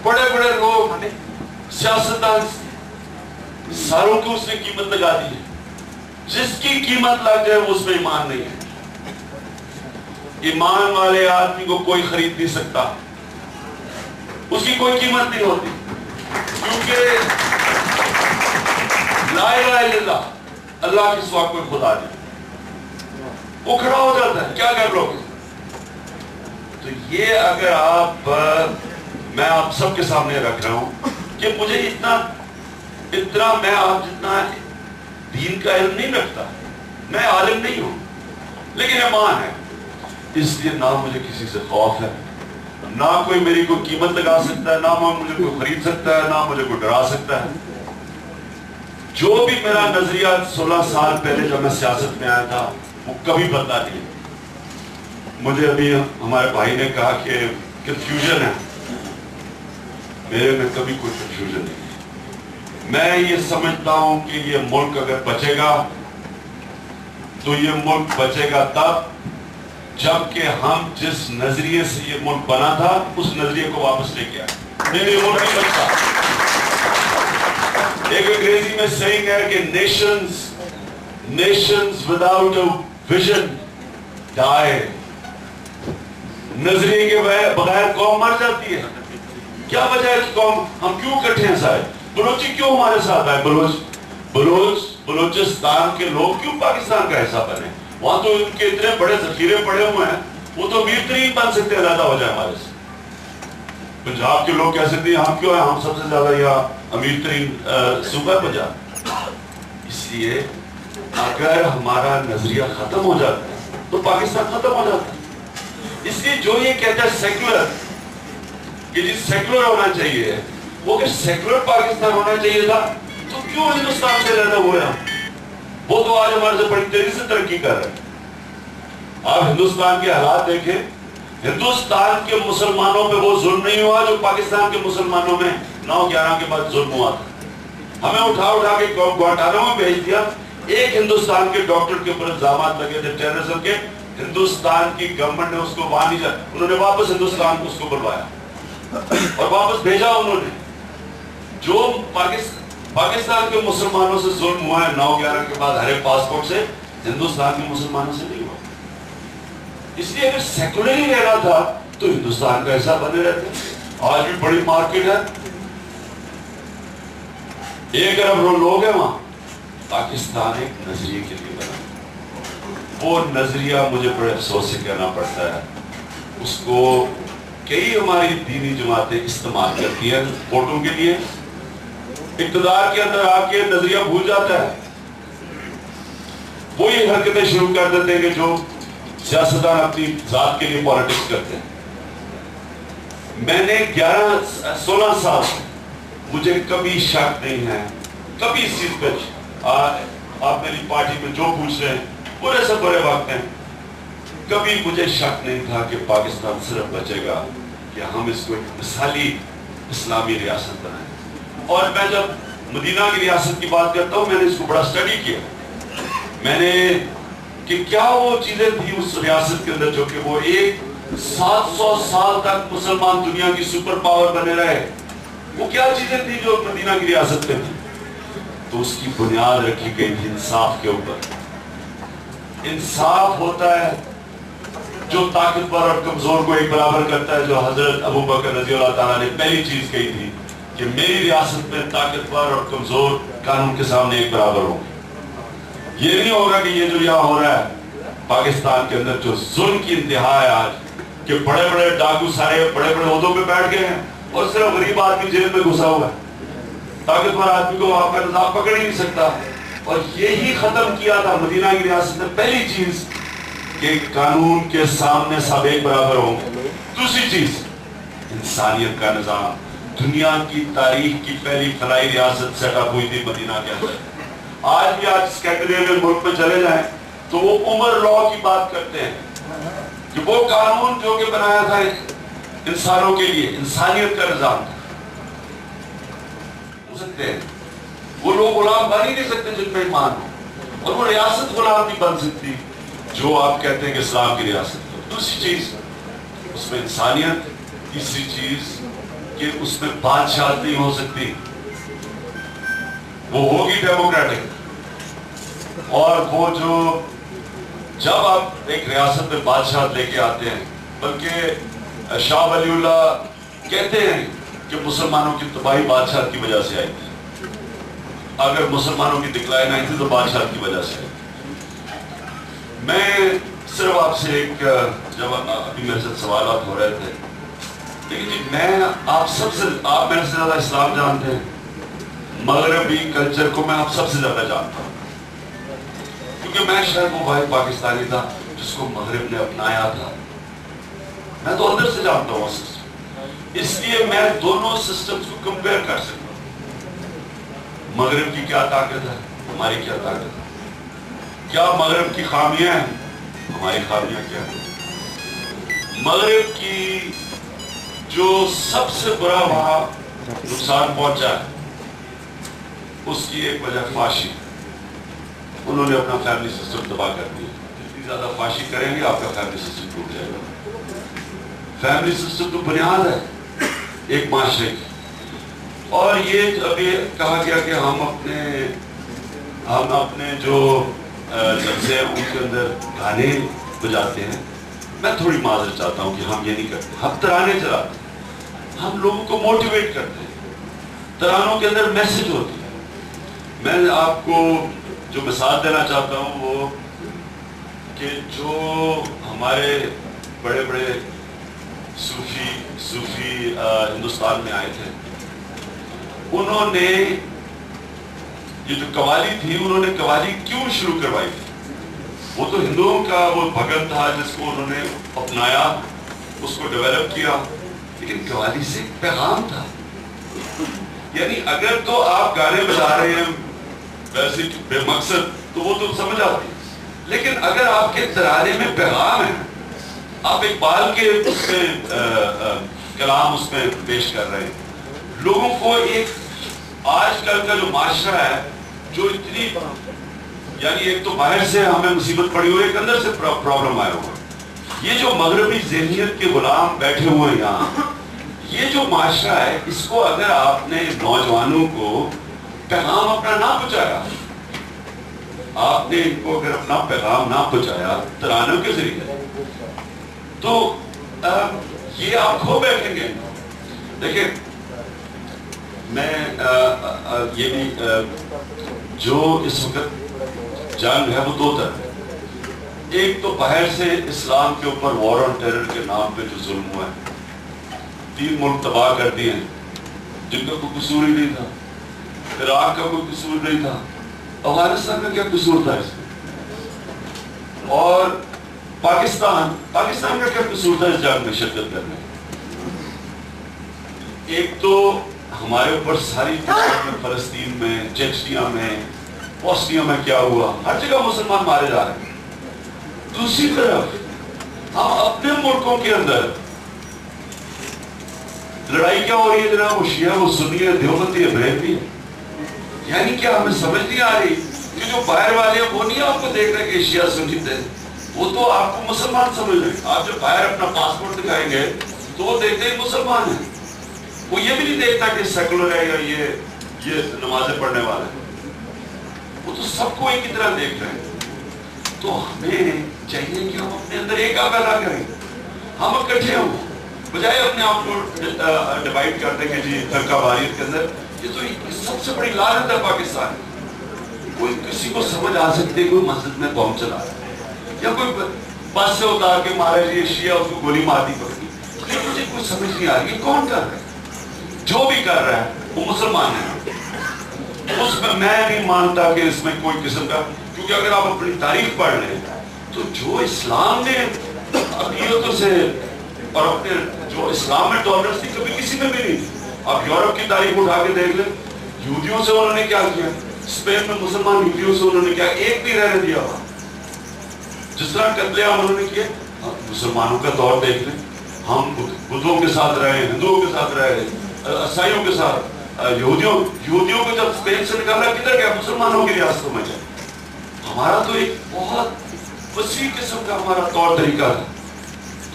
بڑے بڑے لوگ سیاستدان ساروں کی اس نے قیمت لگا دی ہے. جس کی قیمت لگ جائے اس میں ایمان نہیں ہے. ایمان والے آدمی کو کوئی خرید نہیں سکتا, اس کی کوئی قیمت نہیں ہوتی, کیونکہ لا الہ الا اللہ, اللہ کے سوا کوئی خدا نہیں. وہ کھڑا ہو جاتا ہے, کیا کر لو گے؟ تو یہ اگر آپ, میں آپ سب کے سامنے رکھ رہا ہوں کہ مجھے اتنا میں آپ جتنا دین کا علم نہیں رکھتا, میں عالم نہیں ہوں, لیکن ایمان ہے. اس لیے نہ مجھے کسی سے خوف ہے, نہ کوئی میری کوئی قیمت لگا سکتا ہے, نہ مجھے کوئی خرید سکتا ہے, نہ مجھے کوئی ڈرا سکتا ہے. جو بھی میرا نظریہ 16 سال پہلے جب میں سیاست میں آیا تھا وہ کبھی بدلا نہیں. مجھے ابھی ہمارے بھائی نے کہا کہ کنفیوژن ہے, میرے میں کبھی کوئی کنفیوژن نہیں. میں یہ سمجھتا ہوں کہ یہ ملک اگر بچے گا تو یہ ملک بچے گا تب جبکہ ہم جس نظریے سے یہ ملک بنا تھا اس نظریے کو واپس لے کے آئے. میرے ملک نہیں بچتا. ایک انگریزی میں سیئنگ ہے کہ nations without a vision die. نظریے کے بغیر قوم مر جاتی ہے. کیا وجہ ہے قوم, ہم کیوں کٹھے ہیں صاحب؟ بلوچی کیوں ہمارے ساتھ آئے؟ بلوچستان کے لوگ کیوں پاکستان کا حصہ بنے؟ وہاں تو ان کے اتنے بڑے ذخیرے پڑے ہوئے ہیں, وہ تو امیر ترین بن سکتے ہیں, علیحدہ ہو جائے ہمارے سے. پنجاب کے لوگ کہہ سکتے ہیں ہم کیوں ہیں, ہم سب سے زیادہ یا امیر ترین صوبہ پنجاب. اس لیے اگر ہمارا نظریہ ختم ہو جاتا ہے تو پاکستان ختم ہو جاتا ہے. اس لیے جو یہ کہتا ہے سیکولر, کہ جی سیکولر ہونا چاہیے, وہ کہ سیکولر پاکستان ہونا چاہیے تھا تو کیوں ہندوستان سے رہنا ہوا؟ وہ تو آج ہمارے سے بڑی تیزی سے ترقی کر رہے ہیں. آپ ہندوستان کے حالات دیکھیں, ہندوستان کے مسلمانوں پہ وہ ظلم نہیں ہوا جو پاکستان کے مسلمانوں میں 9/11 کے بعد ظلم ہوا تھا. ہمیں اٹھا کے گوانٹانامو میں بھیج دیا. ایک ہندوستان کے ڈاکٹر کے اوپر الزامات لگے تھے ٹیررزم کے, ہندوستان کی گورنمنٹ نے اس کو وہاں نہیں جا, انہوں نے واپس ہندوستان کو اس کو بلوایا اور واپس بھیجا انہوں نے. جو پاکستان کے مسلمانوں سے ظلم ہوا ہے 9/11 کے بعد ہر ایک پاسپورٹ سے, ہندوستان کے مسلمانوں سے نہیں ہوا. اس لیے اگر سیکولر ہی رہنا تھا تو ہندوستان کا حصہ بنے رہتے. آج بھی بڑی مارکیٹ ہے, 1 ارب لوگ ہیں وہاں. پاکستان ایک نظریے کے لیے بنا, وہ نظریہ مجھے بڑے افسوس سے کہنا پڑتا ہے اس کو کئی ہماری دینی جماعتیں استعمال کرتی ہیں ووٹوں کے لیے. اقتدار کے اندر آ کے نظریہ بھول جاتا ہے, وہی حرکتیں شروع کر دیتے ہیں کہ جو سیاستدان اپنی ذات کے لیے پالیٹکس کرتے ہیں. میں نے 16 سال مجھے کبھی شک نہیں ہے, کبھی اس چیز پہ, آپ میری پارٹی میں جو پوچھ رہے ہیں برے سے برے وقت ہیں, کبھی مجھے شک نہیں تھا کہ پاکستان صرف بچے گا کہ ہم اس کو ایک مثالی اسلامی ریاست بنائیں. اور میں جب مدینہ کی ریاست کی بات کرتا ہوں, میں نے اس کو بڑا اسٹڈی کیا. میں نے کہ کیا وہ چیزیں تھی اس ریاست کے اندر جو کہ وہ ایک 700 سال تک مسلمان دنیا کی سپر پاور بنے رہے, وہ کیا چیزیں تھی جو مدینہ کی ریاست میں تھی. تو اس کی بنیاد رکھی گئی تھی انصاف کے اوپر. انصاف ہوتا ہے جو طاقتور اور کمزور کو ایک برابر کرتا ہے, جو حضرت ابوبکر رضی اللہ تعالیٰ نے پہلی چیز کہی تھی کہ میری ریاست میں طاقتور اور کمزور قانون کے سامنے ایک برابر ہوں. یہ نہیں ہوگا کہ یہ جو یہاں ہو رہا ہے پاکستان کے اندر, جو ظلم کی انتہا ہے آج, کہ بڑے بڑے ڈاکو سارے بڑے بڑے عہدوں پہ بیٹھ گئے ہیں اور صرف غریب آدمی جیل میں گھسا ہوا ہے. طاقتور آدمی کو وہاں پر نظام پکڑ ہی نہیں سکتا. اور یہی ختم کیا تھا مدینہ کی ریاست نے, پہلی چیز کہ قانون کے سامنے سب ایک برابر ہوں. دوسری چیز انسانیت کا نظام. دنیا کی تاریخ کی پہلی فلاحی ریاست سیٹ اپ ہوئی تھی مدینہ کے اندر. آج بھی آج اسکینڈینیوین ملک میں چلے جائیں تو وہ عمر لا کی بات کرتے ہیں کہ وہ قانون جو کہ بنایا تھا انسانوں کے لیے, انسانیت کا نظام تھا. ہو سکتے ہیں وہ لوگ غلام بن ہی نہیں سکتے جن پہ ایمان ہو, اور وہ ریاست غلام نہیں بن سکتی جو آپ کہتے ہیں کہ اسلام کی ریاست. دوسری چیز اس میں انسانیت, تیسری چیز کہ اس میں بادشاہت نہیں ہو سکتی، وہ ہوگی ڈیموکریٹک. اور وہ جو جب آپ ایک ریاست میں بادشاہت لے کے آتے ہیں، بلکہ شاہ ولی اللہ کہتے ہیں کہ مسلمانوں کی تباہی بادشاہت کی وجہ سے آئی تھی، اگر مسلمانوں کی دکلائن آئی تھی تو بادشاہت کی وجہ سے آئی تھی. میں صرف آپ سے ایک، جب ابھی میرے سے سوالات ہو رہے تھے، لیکن جی میں آپ میرے سے زیادہ اسلام جانتے ہیں، مغربی کلچر کو میں آپ سب سے زیادہ جانتا ہوں، کیونکہ میں شاید وہ واحد پاکستانی تھا جس کو مغرب نے اپنایا تھا. میں تو اندر سے جانتا ہوں سسٹم، اس لیے میں دونوں سسٹمز کو کمپیئر کر سکتا ہوں. مغرب کی کیا طاقت ہے، ہماری کیا طاقت ہے، کیا مغرب کی خامیاں ہیں، ہماری خامیاں کیا ہیں. مغرب کی جو سب سے برا وہاں نقصان پہنچا ہے، اس کی ایک وجہ فحاشی. انہوں نے اپنا فیملی سسٹم تباہ کر دیا. جتنی زیادہ فحاشی کریں گے آپ کا فیملی سسٹم ٹوٹ جائے گا. فیملی سسٹم تو بنیاد ہے ایک معاشرے کی. اور یہ ابھی کہا گیا کہ ہم اپنے جو جلسے ہیں ان کے اندر گانے بجاتے ہیں. میں تھوڑی معذرت چاہتا ہوں کہ ہم یہ نہیں کرتے، ہم ترانے چلاتے ہیں، ہم لوگوں کو موٹیویٹ کرتے ہیں، ترانوں کے اندر میسج ہوتی ہے. میں آپ کو جو مثال دینا چاہتا ہوں وہ کہ جو ہمارے بڑے بڑے صوفی ہندوستان میں آئے تھے، انہوں نے یہ جو قوالی تھی، انہوں نے قوالی کیوں شروع کروائی تھی؟ وہ تو ہندوؤں کا وہ بھگت تھا جس کو انہوں نے اپنایا، اس کو ڈیولپ کیا، لیکن قوالی سے ایک پیغام تھا. یعنی اگر تو آپ گانے بجا رہے ہیں ویسے بے مقصد تو وہ تو سمجھ آتی ہے، لیکن اگر آپ کے ترانے میں پیغام ہے، آپ اقبال کے اس میں کلام اس میں پیش کر رہے ہیں، لوگوں کو ایک آج کل کا جو معاشرہ ہے جو اتنی، یعنی ایک تو باہر سے ہمیں مصیبت پڑی ہوئی، ایک اندر سے پرابلم آیا ہوا. یہ جو مغربی ذہنیت کے غلام بیٹھے ہوئے ہیں یہاں، یہ جو معاشرہ ہے، اس کو اگر آپ نے نوجوانوں کو پیغام اپنا نہ پہنچایا، آپ نے ان کو اگر اپنا پیغام نہ پہنچایا ترانوں کے ذریعے، تو یہ آپ کھو بیٹھیں گے. دیکھیں میں یہ بھی جو اس وقت جنگ ہے وہ دو طرح ہے. ایک تو باہر سے اسلام کے اوپر وار آن ٹیرر کے نام پہ جو ظلم ہوا ہے، 3 ملک تباہ کر دیے ہیں جن کا کوئی قصور ہی نہیں تھا. عراق کا کوئی قصور نہیں تھا، افغانستان کا کیا قصور تھا اس میں؟ اور پاکستان کا کیا قصور تھا اس جنگ میں شرکت کرنے؟ ایک تو ہمارے اوپر ساری فلسطین میں، چیچنیا میں، بوسنیا میں کیا ہوا، ہر جگہ مسلمان مارے جا رہے ہیں. دوسری طرف ہم اپنے ملکوں کے اندر لڑائی کیا ہو رہی ہے جناب، وہ شیعہ، وہ سنی ہے، دیوبندی ہے، بریلوی ہے. یعنی کیا ہمیں سمجھ نہیں آ رہی کہ جو باہر والے ہیں وہ نہیں آپ کو دیکھ رہے کہ شیعہ سنی تھے، وہ تو آپ کو مسلمان سمجھ رہے ہیں. آپ جو باہر اپنا پاسپورٹ دکھائیں گے تو وہ دیکھتے ہیں مسلمان ہیں، وہ یہ بھی نہیں دیکھتا کہ سیکولر ہے یا یہ نمازیں پڑھنے والا ہے، وہ تو سب کو ایک ہی طرح دیکھ رہے ہیں. تو ہمیں چاہیے کہ ہم اپنے اندر ایک پیدا کریں، ہم اکٹھے ہوں، بجائے اپنے آپ کو ڈیوائیڈ کرتے کہ جی فرقہ واریت کے اندر. یہ تو سب سے بڑی لعنت ہے پاکستان. کوئی کسی کو سمجھ آ سکتے کوئی مسجد میں بم چلا رہا ہے یا کوئی بس سے اتار کے مارے جی شیعہ اس کو گولی مار دی پڑتی، لیکن مجھے کوئی سمجھ نہیں آ رہی یہ کون کر رہا ہے. جو بھی کر رہا ہے وہ مسلمان ہے، اس میں میں نہیں مانتا کہ اس میں کوئی قسم کا، کیونکہ اگر آپ اپنی تاریخ پڑھ لیں تو جو اسلام نے عقیدتوں سے اور اپنے جو اسلام میں ٹالرنس تھی کبھی کسی میں بھی نہیں تھی. آپ یورپ کی تاریخ اٹھا کے دیکھ لیں، یہودیوں سے انہوں نے کیا کیا، اسپین میں مسلمان یہودیوں سے انہوں نے کیا ایک نہیں رہنے دیا. جس طرح قتل عام انہوں نے کیا، مسلمانوں کا دور دیکھ لیں، ہم بدھوں کے ساتھ رہے، ہندوؤں کے ساتھ رہے، عیسائیوں کے ساتھ، یہودیوں کو جب اسپین سے نکالا کدھر گیا؟ مسلمانوں کی ریاستوں میں جائے. ہمارا تو ایک بہت وسیع قسم کا ہمارا طور طریقہ ہے.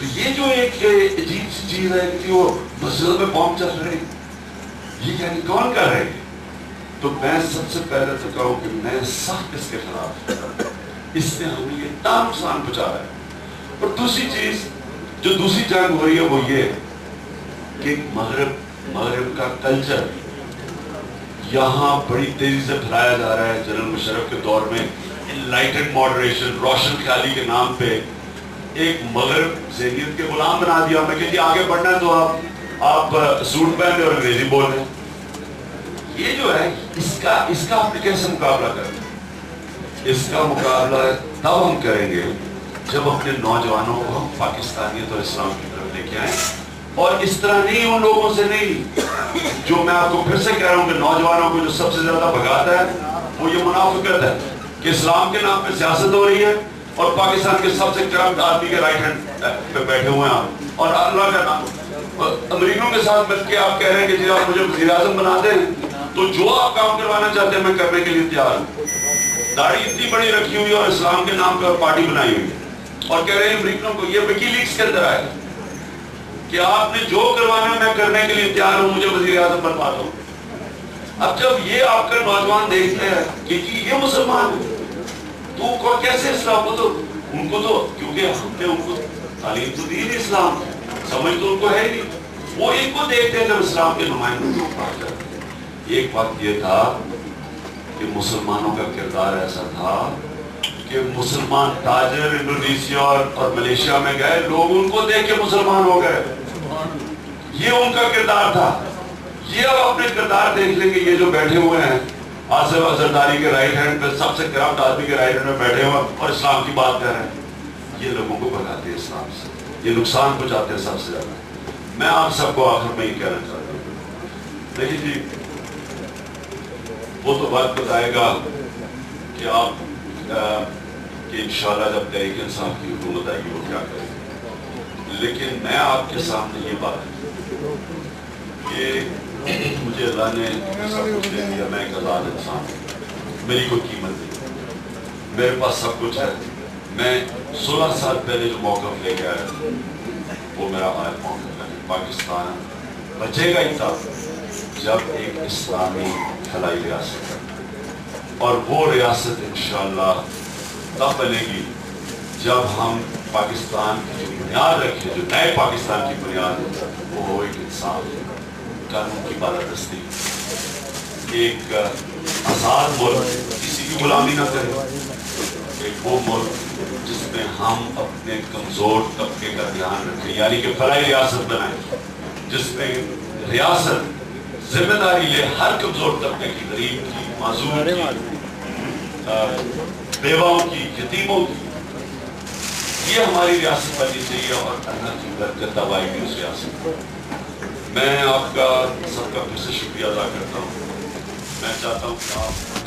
تو یہ جو ایک عجیب سی چیز ہے کہ وہ مسجد میں بم چل رہے ہیں، یہ یعنی کون کر رہے ہیں؟ تو میں سب سے پہلے تو کہوں کہ میں سخت اس کے خلاف، اس نے ہمیں یہ اتنا نقصان پہنچا رہا ہے۔ اور دوسری چیز جو دوسری جنگ ہو رہی ہے وہ یہ کہ مغرب کا کلچر یہاں بڑی تیزی سے پھیلایا جا رہا ہے۔ جنرل مشرف کے دور میں انلائٹنڈ ماڈریشن، روشن خیالی کے نام پہ ایک مغرب ذہنیت کے غلام بنا دیا۔ میں کہ جی آگے بڑھنا ہے تو آپ سوٹ پہنے اور انگریزی بول رہے ہیں۔ یہ جو ہے اس کا آپ نے کیسے مقابلہ کرنا؟ اس کا مقابلہ تب ہم کریں گے جب اپنے نوجوانوں کو ہم پاکستانیت اور اسلام کی طرف لے کے آئیں، اور اس طرح نہیں ان لوگوں سے نہیں جو میں آپ کو پھر سے کہہ رہا ہوں کہ نوجوانوں کو جو سب سے زیادہ بھگاتا ہے وہ یہ منافقت ہے کہ اسلام کے نام پہ سیاست ہو رہی ہے اور پاکستان کے سب سے کرپٹ آدمی کے رائٹ ہینڈ پہ بیٹھے ہوئے ہیں اور اللہ کا نام امریکوں کے ساتھ مل کے آپ کہہ رہے ہیں کہ جی آپ مجھے وزیر اعظم بنا دیں تو جو آپ کام کروانا چاہتے ہیں میں کرنے کے لیے تیار ہوں۔ داڑھی اتنی بڑی رکھی ہوئی اور اسلام کے نام پہ پارٹی بنائی ہوئی ہے اور کہہ رہے ہیں امریکوں کو، یہ وکی لیکس کے اندر آئے کہ آپ نے جو کروانا ہے میں کرنے کے لیے تیار ہوں، مجھے وزیر اعظم بنوا دو۔ اب جب یہ آپ کا نوجوان دیکھتے ہیں کہ جی یہ مسلمان ہے تو کیسے اسلام کو، تو ان کو تو کیونکہ ہم نے ان کو تعلیم تو دی نہیں، اسلام سمجھ تو ان کو ہے نہیں، وہ ان کو دیکھتے ہیں جب اسلام کے نمائندوں کو۔ ایک وقت یہ تھا کہ مسلمانوں کا کردار ایسا تھا کہ مسلمان تاجر انڈونیشیا اور ملیشیا میں گئے، لوگ ان کو دیکھ کے مسلمان ہو گئے، یہ ان کا کردار تھا۔ یہ اب اپنے کردار دیکھ لیں گے، یہ جو بیٹھے ہوئے ہیں آصف زرداری کے رائٹ ہینڈ پہ، سب سے کرپٹ آدمی کے رائٹ ہینڈ میں بیٹھے ہوئے اور اسلام کی بات کر رہے ہیں، یہ لوگوں کو بھگاتے ہیں اسلام سے، یہ نقصان پہنچاتے ہیں سب سے زیادہ۔ میں آپ سب کو آخر میں یہ کہنا چاہتا ہوں، دیکھیے جی وہ تو وقت بتائے گا کہ آپ کہ انشاءاللہ جب تحریک انصاف کی حکومت آئے گی وہ کیا کرے گی، لیکن میں آپ کے سامنے یہ بات کہ مجھے اللہ نے سب کچھ دے دیا، میں ایک آزاد انسان ہوں، میری کوئی قیمت نہیں، میرے پاس سب کچھ ہے۔ میں 16 سال پہلے جو موقف لے کے آیا وہ میرا آج موقف ہے۔ پاکستان بچے گا ہی تب جب ایک اسلامی خلائی ریاست ہے، اور وہ ریاست انشاءاللہ تب بنے گی جب ہم پاکستان کی جو بنیاد رکھیں، جو نئے پاکستان کی بنیاد ہے وہ ہو ایک انصاف، قانون کی بالادستی، ایک آزاد ملک، کسی کی غلامی نہ کرے، ایک وہ ملک جس میں ہم اپنے کمزور طبقے کا دھیان رکھیں، یعنی کہ فلاحی ریاست بنائیں جس میں ریاست ذمہ داری لے ہر کمزور طبقے کی، غریب کی، معذور کی، بیواؤں کی، یتیموں کی۔ یہ ہماری ریاست بننی چاہیے اور اللہ کی برکت تب آئے گی اس ریاست میں۔ میں آپ کا سب کا پھر سے شکریہ ادا کرتا ہوں۔ میں چاہتا ہوں کہ آپ